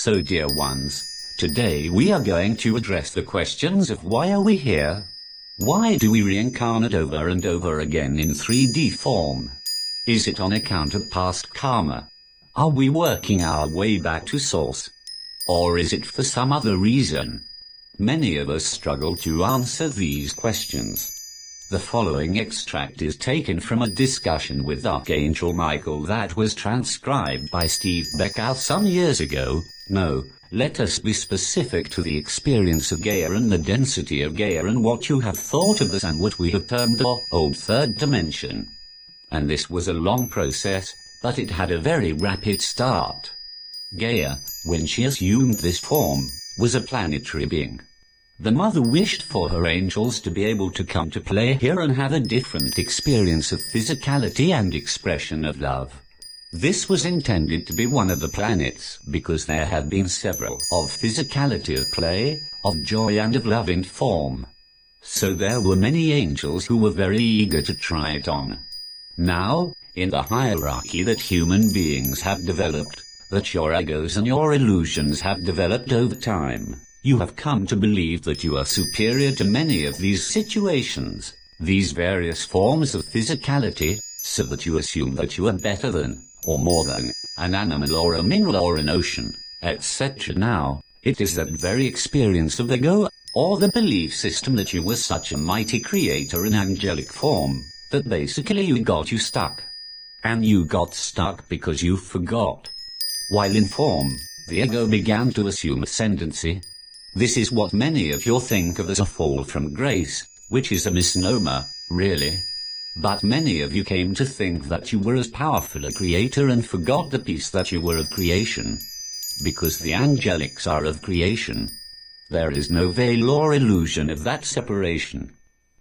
So dear ones, today we are going to address the questions of why are we here? Why do we reincarnate over and over again in 3D form? Is it on account of past karma? Are we working our way back to source? Or is it for some other reason? Many of us struggle to answer these questions. The following extract is taken from a discussion with Archangel Michael that was transcribed by Steve Beckow some years ago. No, let us be specific to the experience of Gaia and the density of Gaia and what you have thought of this and what we have termed the old third dimension. And this was a long process, but it had a very rapid start. Gaia, when she assumed this form, was a planetary being. The mother wished for her angels to be able to come to play here and have a different experience of physicality and expression of love. This was intended to be one of the planets because there had been several of physicality of play, of joy and of love in form. So there were many angels who were very eager to try it on. Now, in the hierarchy that human beings have developed, that your egos and your illusions have developed over time, you have come to believe that you are superior to many of these situations, these various forms of physicality, so that you assume that you are better than, or more than, an animal or a mineral or an ocean, etc. Now, it is that very experience of ego, or the belief system that you were such a mighty creator in angelic form, that basically you got you stuck. And you got stuck because you forgot. While in form, the ego began to assume ascendancy. This is what many of you think of as a fall from grace, which is a misnomer, really. But many of you came to think that you were as powerful a creator and forgot the piece that you were of creation. Because the angelics are of creation. There is no veil or illusion of that separation.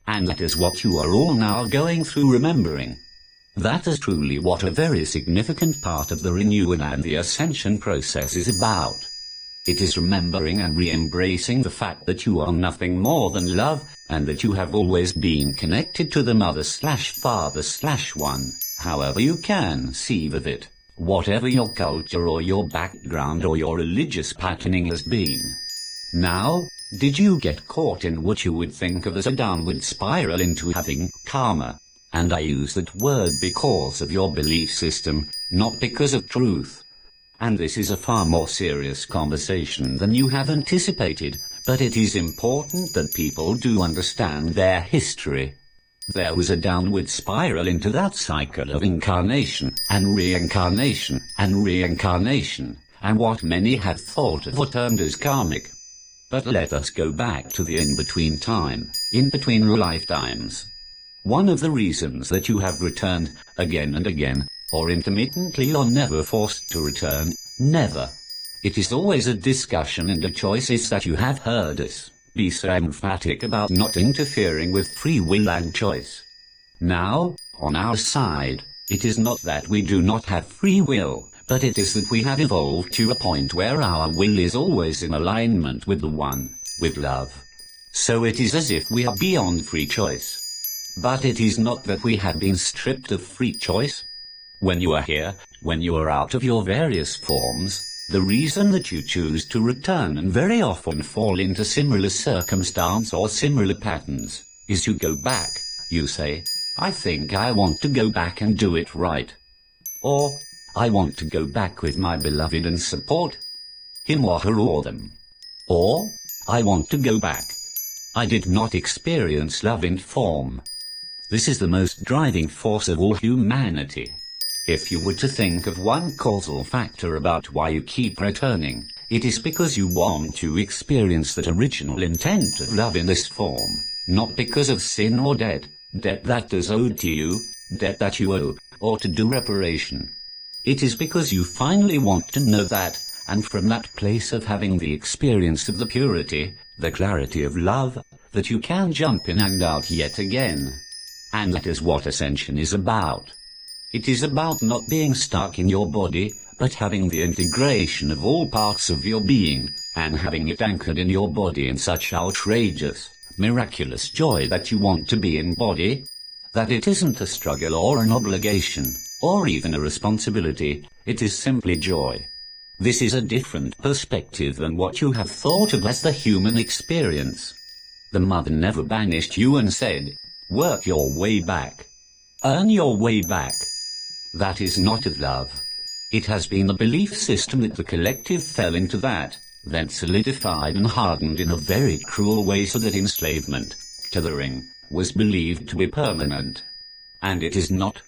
And that is what you are all now going through remembering. That is truly what a very significant part of the renewal and the ascension process is about. It is remembering and re-embracing the fact that you are nothing more than love, and that you have always been connected to the Mother/Father/One, however you can see with it, whatever your culture or your background or your religious patterning has been. Now, did you get caught in what you would think of as a downward spiral into having karma? And I use that word because of your belief system, not because of truth. And this is a far more serious conversation than you have anticipated, but it is important that people do understand their history. There was a downward spiral into that cycle of incarnation, and reincarnation, and reincarnation, and what many have thought of or termed as karmic. But let us go back to the in-between time, in-between lifetimes. One of the reasons that you have returned, again and again, or intermittently or never forced to return, never. It is always a discussion and a choice is that you have heard us be so emphatic about not interfering with free will and choice. Now, on our side, it is not that we do not have free will, but it is that we have evolved to a point where our will is always in alignment with the One, with love. So it is as if we are beyond free choice. But it is not that we have been stripped of free choice. When you are here, when you are out of your various forms, the reason that you choose to return and very often fall into similar circumstance or similar patterns, is you go back, you say, I think I want to go back and do it right. Or, I want to go back with my beloved and support him or her or them. Or, I want to go back. I did not experience love in form. This is the most driving force of all humanity. If you were to think of one causal factor about why you keep returning, it is because you want to experience that original intent of love in this form, not because of sin or debt that is owed to you, debt that you owe, or to do reparation. It is because you finally want to know that, and from that place of having the experience of the purity, the clarity of love, that you can jump in and out yet again. And that is what ascension is about. It is about not being stuck in your body, but having the integration of all parts of your being, and having it anchored in your body in such outrageous, miraculous joy that you want to be in body, that it isn't a struggle or an obligation, or even a responsibility, it is simply joy. This is a different perspective than what you have thought of as the human experience. The mother never banished you and said, work your way back. Earn your way back. That is not of love. It has been the belief system that the collective fell into that, then solidified and hardened in a very cruel way so that enslavement, tethering, was believed to be permanent. And it is not.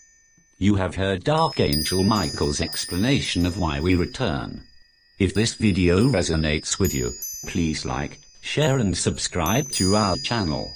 You have heard Archangel Michael's explanation of why we return. If this video resonates with you, please like, share and subscribe to our channel.